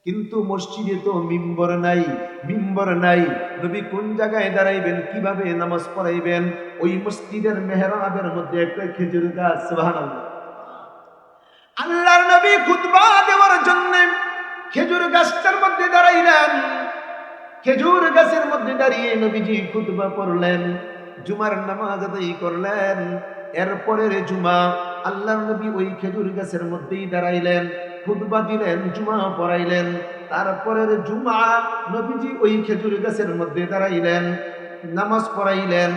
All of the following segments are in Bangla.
কিন্তু মসজিদে তো মিম্বর নাই, মিম্বর নাই। নবী কোন জায়গায় দাঁড়াইবেন, কিভাবে নামাজ পড়াইবেন? ওই মসজিদের মেহরাবের মধ্যে একটা খেজুর গাছ। সুবহানাল্লাহ। আল্লাহর নবী খুতবা দেওয়ার জন্য খেজুর গাছটার মধ্যে দাঁড়াইলেন। খেজুর গাছের মধ্যে দাঁড়িয়ে নবীজি খুতবা পড়লেন, জুমার নামাজ আদায় করলেন। এরপরের জুমা আল্লাহর নবী ওই খেজুর গাছের মধ্যেই দাঁড়াইলেন, খুতবা দিলেন, জুমা পড়াইলেন। তারপরের জুমা নবীজি ওই খেজুর গাছের মধ্যে দাঁড়াইলেন, নামাজ পড়াইলেন।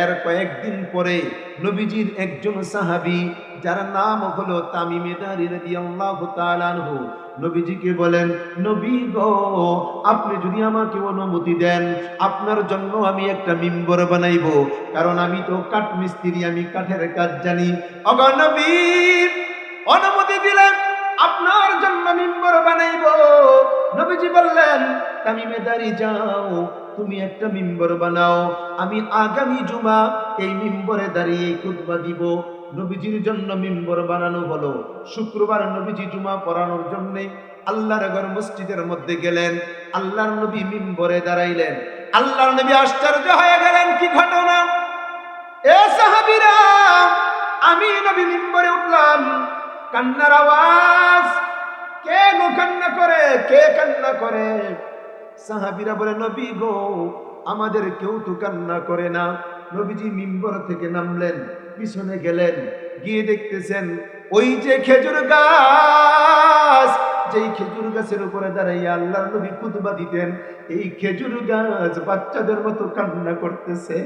এর কয়েকদিন পরে নবীজির একজন সাহাবী, যার নাম হলো তামিমে দারি রাদিয়াল্লাহু তাআলা আনহু, নবীজিকে বলেন, নবী গো, আপনি যদি আমাকে অনুমতি দেন, আপনার জন্য আমি একটা মিম্বর বানাইবো, কারণ আমি তো কাঠ মিস্ত্রি, আমি কাঠের কাজ জানি। ওগো নবী, অনুমতি দিলেন, আপনার জন্য মিম্বর বানাইবো। নবীজি বললেন, তামিমে দারি যাও, তুমি একটা মিম্বর বানাও, আমি আগামী জুমা এই মিম্বরে দাঁড়িয়ে খুতবা দিব। নবীজির জন্য মিম্বর বানানো হলো। শুক্রবার নবীজি জুমা পড়ানোর জন্য আল্লাহর ঘর মসজিদের মধ্যে গেলেন। আল্লাহর নবী মিম্বরে দাঁড়াইলেন। আল্লাহর নবী আশ্চর্য হয়ে গেলেন, কি ঘটনা? এ সাহাবীরা, আমি নবী মিম্বরে উঠলাম, কান্নার আওয়াজ, কে গো কান্না করে, কে কান্না করে? সাহাবীরা বলে, নবী গো, আমাদের কেউ তো কান্না করে না। নবীজি মিম্বর থেকে নামলেন, পিছনে গেলেন, গিয়ে দেখতেছেন ওই যে খেজুর গাছ, যেই খেজুর গাছের উপরে দাঁড়াইয়া আল্লাহর নবী খুতবা দিতেন, এই খেজুর গাছ বাচ্চাদের মতো কান্না করতেছে।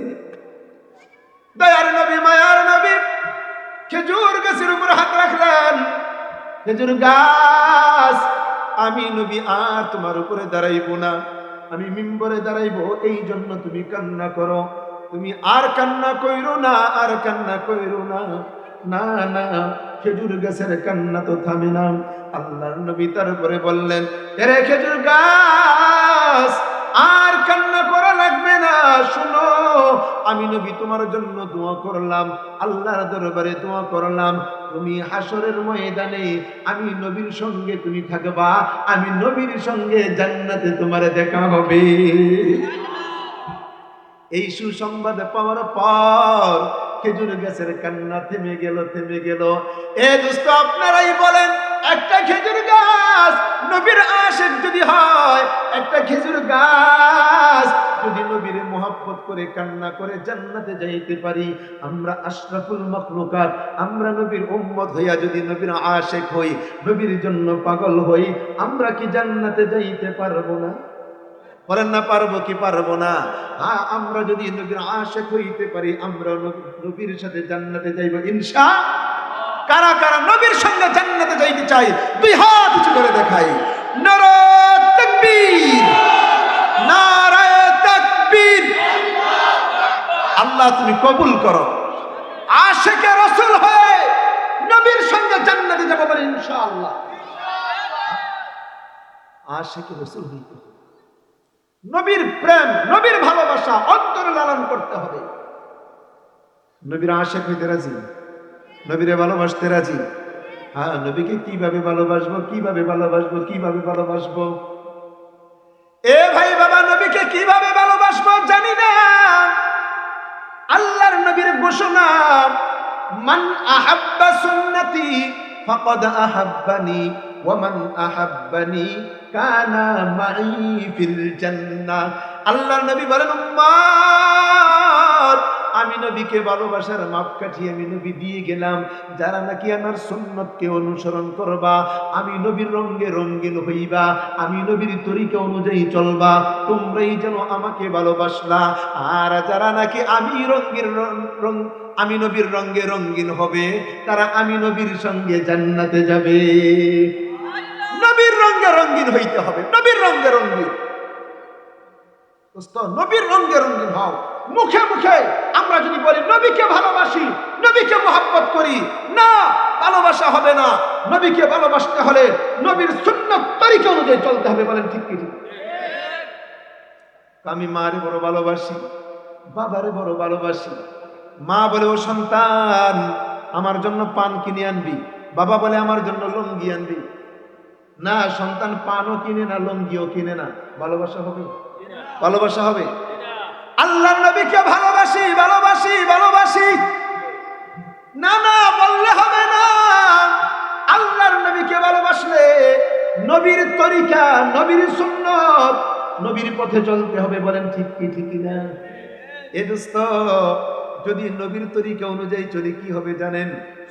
দয়ার নবী, মায়ার নবী খেজুর গাছের উপর হাত রাখলেন। খেজুর গাছ, আমি নবী আর তোমার উপরে দাঁড়াইবো না, আমি মিম্বরে দাঁড়াইবো, এই জন্য তুমি কান্না করো। তুমি আর কান্না কইরো না, আর কান্না কইরো না। না না, খেজুর গাছের কান্না তো থামে না। আল্লাহর নবী তারপরে বললেন, এরে খেজুর গাছ, আর কান্না করা লাগবে না। শুনো, আমি নবী তোমার জন্য দোয়া করলাম, আল্লাহর দরবারে দোয়া করলাম, তুমি হাসরের ময়দানে আমি নবীর সঙ্গে তুমি থাকবা, আমি নবীর সঙ্গে জান্নাতে তোমার দেখা হবে। এই সুসংবাদ পাওয়ার পর খেজুর গাছের কান্না থেমে গেল, থেমে গেল। এ দোস্ত, আপনারাই বলেন, একটা খেজুর গাছ নবীর আশিক যদি হয়, একটা খেজুর গাছ যদি নবীর মহব্বত করে কান্না করে জান্নাতে যাইতে পারি, আমরা আশরাফুল মাখলুকাত, আমরা নবীর উম্মত হইয়া যদি নবীর আশিক হই, নবীর জন্য পাগল হই, আমরা কি জান্নাতে যাইতে পারবো না? বলেন না, পারবো কি পারবো না? হ্যাঁ, আমরা যদি নবীর আশিক হইতে পারি, আমরা নবীর সাথে জান্নাতে যাইব ইনশাআল্লাহ। কারা কারা নবীর সঙ্গে জান্নাতে যাইতে চাই, দুই হাত উঁচু করে দেখাই। নারায়ে তাকবীর, নারায়ে তাকবীর। আল্লাহ তুমি কবুল করো। আশিকে রাসূল হয়ে নবীর সঙ্গে জান্নাতে যাব বলে ইনশাআল্লাহ। আশিকে রাসূল হইতে হবে, নবীর প্রেম, নবীর ভালোবাসা অন্তরে লালন করতে হবে। নবীর আশিক হইতে রাজি, নবীরে ভালোবাসতে রাজি। হ্যাঁ, নবীকে কিভাবে ভালোবাসবো, কিভাবে ভালোবাসবো, কিভাবে ভালোবাসবো? এ ভাই বাবা, নবীকে কিভাবে ভালোবাসবো জানি না। আল্লাহর নবীর ঘোষণা, মান আহাব্বা সুন্নতি ফাকাদ আহাব্বানি ওয়া মান আহাব্বানি কানা মাই ফিল জান্নাহ। আল্লাহর নবী বলেন, উম্মত, আমি নবীকে ভালোবাসার মাপকাঠি আমি নবী দিয়ে গেলাম। যারা নাকি আমার সুন্নতকে অনুসরণ করবা, আমি নবীর রঙে রঙিন হইবা, আমি নবীর তরিকা অনুযায়ী চলবা, তোমরাই যেন আমাকে ভালোবাসলা। আর যারা নাকি আমি নবীর রঙে রঙিন হবে, তারা আমি নবীর সঙ্গে জান্নাতে যাবে। নবীর রঙে রঙিন হইতে হবে, নবীর রঙে রঙিন। নবীর রঙে রঙিন হও। মুখে মুখে আমরা যদি বলি নবীকে ভালোবাসি, নবীকে মহব্বত করি, না, ভালোবাসা হবে না। নবীকে ভালোবাসতে হলে নবীর সুন্নাত তরিকা অনুযায়ী চলতে হবে। বলেন ঠিক কি ঠিক? আমি মারে বড় ভালোবাসি, বাবারে বড় ভালোবাসি। মা বলে, ও সন্তান, আমার জন্য পান কিনে আনবি। বাবা বলে, আমার জন্য লুঙ্গি আনবি। না, সন্তান পানও কিনে না, লঙ্গিও কিনে না। ভালোবাসা হবে? ভালোবাসা হবে? আল্লাহর নবীকে ভালোবাসি ভালোবাসি ভালোবাসি, না না বললে হবে না। আল্লাহর নবীকে ভালোবাসলে নবীর তরিকা, নবীর সুন্নাত, নবীর পথে চলতে হবে। বলেন ঠিক কি ঠিক না? এ দোস্ত, যদি নবীর তরিকা অনুযায়ী চলে কি হবে জানেন?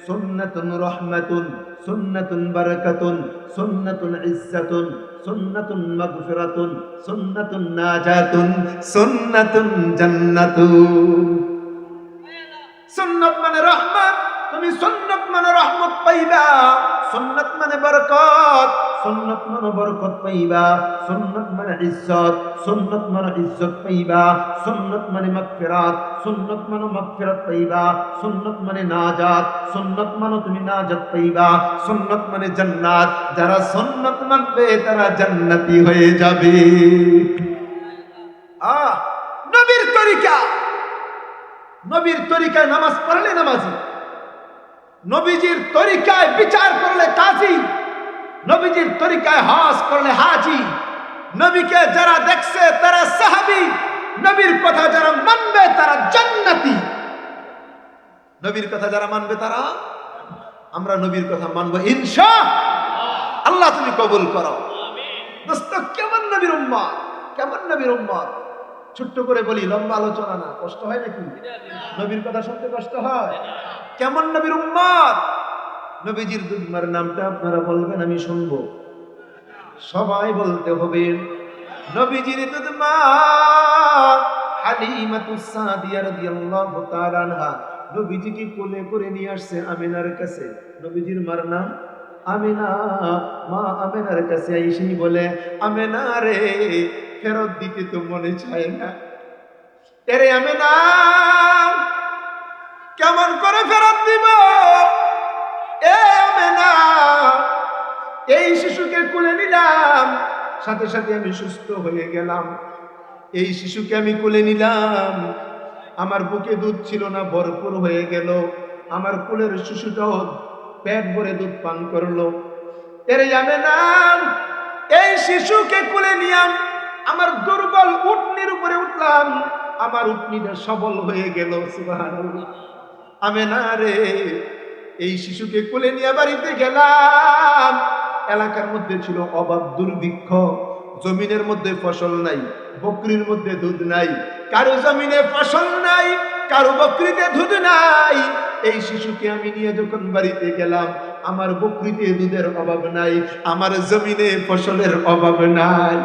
সুন্নাতুন রাহমাতুন, সুন্নাতুন বারাকাতুন, সুন্নাতুন ইজ্জাতুন, সুন্নাতুন মাগফিরাতুন, সুন্নাতুন নাজাতুন, সুন্নাতুন জান্নাতুন। সুন্নাত মানে রহমত, তুমি সুন্নাত মানে রহমত পাইবা। সুন্নাত মানে বরকত, সুন্নাত মানে বরকত পাইবা। সুন্নাত মানে ইজ্জত, সুন্নাত মানে ইজ্জত পাইবা। সুন্নাত মানে মাগফিরাত, সুন্নাত মানে মাগফিরাত পাইবা। সুন্নাত মানে নাজাত, সুন্নাত মানে তুমি নাজাত পাইবা। সুন্নাত মানে জান্নাত। যারা সুন্নাত মানবে তারা জান্নাতি হয়ে যাবে। নবীর তরিকা, নবীর তরিকায় নামাজ পড়লে নামাজি, নবীজির তরিকায় বিচার করলে কাজী, নবীজির তরিকায় হজ করলে হাজি। নবীকে যারা দেখছে তারা সাহাবী, নবীর কথা যারা মানবে তারা জান্নাতি। নবীর কথা যারা মানবে তারা, আমরা নবীর কথা মানবো ইনশাআল্লাহ। আল্লাহ তুমি কবুল করো। দোস্ত, কেমন নবীর উম্মত, কেমন নবীর উম্মত। ছোট্ট করে বলি, লম্বা আলোচনা না। কষ্ট হয় নাকি? নবীর কথা শুনতে কষ্ট হয়? কেমন নবীর উম্মত। নবীজির দুধমার নামটা আপনারা বলবেন, আমি শুনবো। সবাই বলতে হবে। নবীজির দুধমা হালিমাতুস সাদিয়া রাদিয়াল্লাহু তাআলা আনহা নবীজিকে কোলে করে নিয়ে আসছে আমিনার কাছে। নবীজির মার নাম আমিনা। মা আমিনার কাছে আইসেই বলে, আমিনা রে, ফেরত দিতে তো মনে চায় না। এরে আমিনা, কেমন করে ফেরত দিব? এ আমিনা, এই শিশুকে কোলে নিলাম, সাথে সাথে আমি সুস্থ হয়ে গেলাম। এই শিশুকে আমি কোলে নিলাম, আমার বুকে দুধ ছিল না, ভরপুর হয়ে গেল। আমার কোলের শিশুটাও পেট ভরে দুধ পান করলো। এরে আমিনা, এই শিশুকে কোলে নিলাম, আমার দুর্বল উটনির উপরে উঠলাম, আমার উটনিটা সবল হয়ে গেল। সুবহানাল্লাহ। আমিনা রে, এই শিশুকে কোলে নিয়ে বাড়িতে গেলাম। এলাকার মধ্যে ছিল অভাব, দুর্ভিক্ষ, জমিনের মধ্যে ফসল নাই, বকরির মধ্যে দুধ নাই। কারো জমিনে ফসল নাই, কারো বকরিতে দুধ নাই। এই শিশুকে আমি নিয়ে যখন বাড়িতে গেলাম, আমার বকরিতে দুধের অভাব নাই, আমার জমিনে ফসলের অভাব নাই।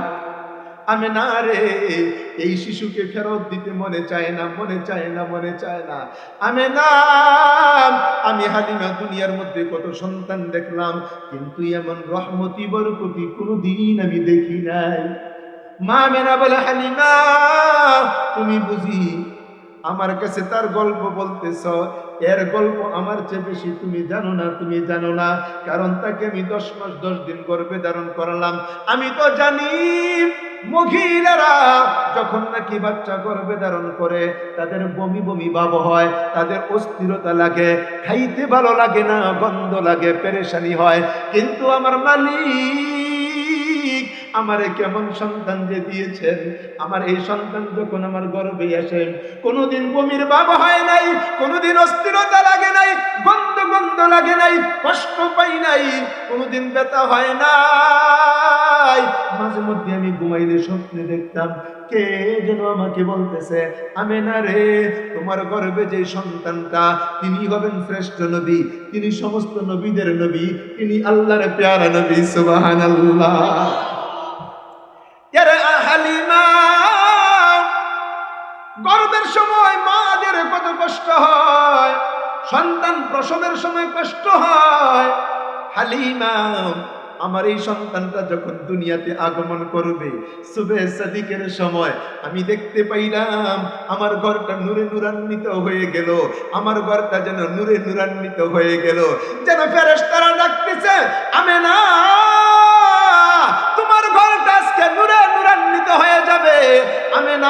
আমিনা রে, এই শিশুকে ফেরত দিতে মনে চায় না, মনে চায় না, মনে চায় না। আমিনা, আমি হালিমা দুনিয়ার মধ্যে কত সন্তান দেখলাম, কিন্তু এমন রহমতি বরকতি কোনদিন আমি দেখি নাই। মা আমিনা বলে, হালিমা তুমি বুঝি আমার কাছে তার গল্প বলতেছ? এর গল্প আমার চেয়ে বেশি তুমি জানো না, তুমি জানো না। কারণ তাকে আমি 10 মাস 10 দিন গর্ভে ধারণ করলাম। আমি তো জানি মহিলারা যখন নাকি বাচ্চা গর্ভে ধারণ করে তাদের বমি বমি ভাব হয়, তাদের অস্থিরতা লাগে, খাইতে ভালো লাগে না, গন্ধ লাগে, পেরেশানি হয়। কিন্তু আমার মালিক আমারে কেমন সন্তান যে দিয়েছেন, আমার এই সন্তান যখন আমার গর্ভে আসেন, কোনোদিন বমির ভাব হয় নাই, কোনোদিন অস্থিরতা লাগে নাই, গন্ধ গন্ধ লাগে নাই, কষ্ট পাই নাই, কোনোদিন ব্যথা হয় নাই। মাঝে মধ্যে আমি ঘুমাইলে স্বপ্নে দেখতাম কে যেন আমাকে বলতেছে, আমিনা রে, তোমার গর্ভে যে সন্তানটা, তিনি হবেন শ্রেষ্ঠ নবী, তিনি সমস্ত নবীদের নবী, তিনি আল্লাহর প্যারা নবী। সুবহানাল্লাহ। হালিমা, গর্ভের সময় মাদের কত কষ্ট হয়, সন্তান প্রসবের সময় কষ্ট হয়। হালিমা, আমার এই সন্তানটা যখন দুনিয়াতে আগমন করবে, সুবহে সাদিকের সময় আমি দেখতে পাইলাম আমার ঘরটা নূরে নূরান্বিত হয়ে গেল, আমার ঘরটা যেন নূরে নূরান্বিত হয়ে গেল, যেন ফেরেশতারা ডাকতেছে, আমিনা তোমার ঘরটা আজকে নূরে নূরান্বিত হয়ে যাবে। আমিনা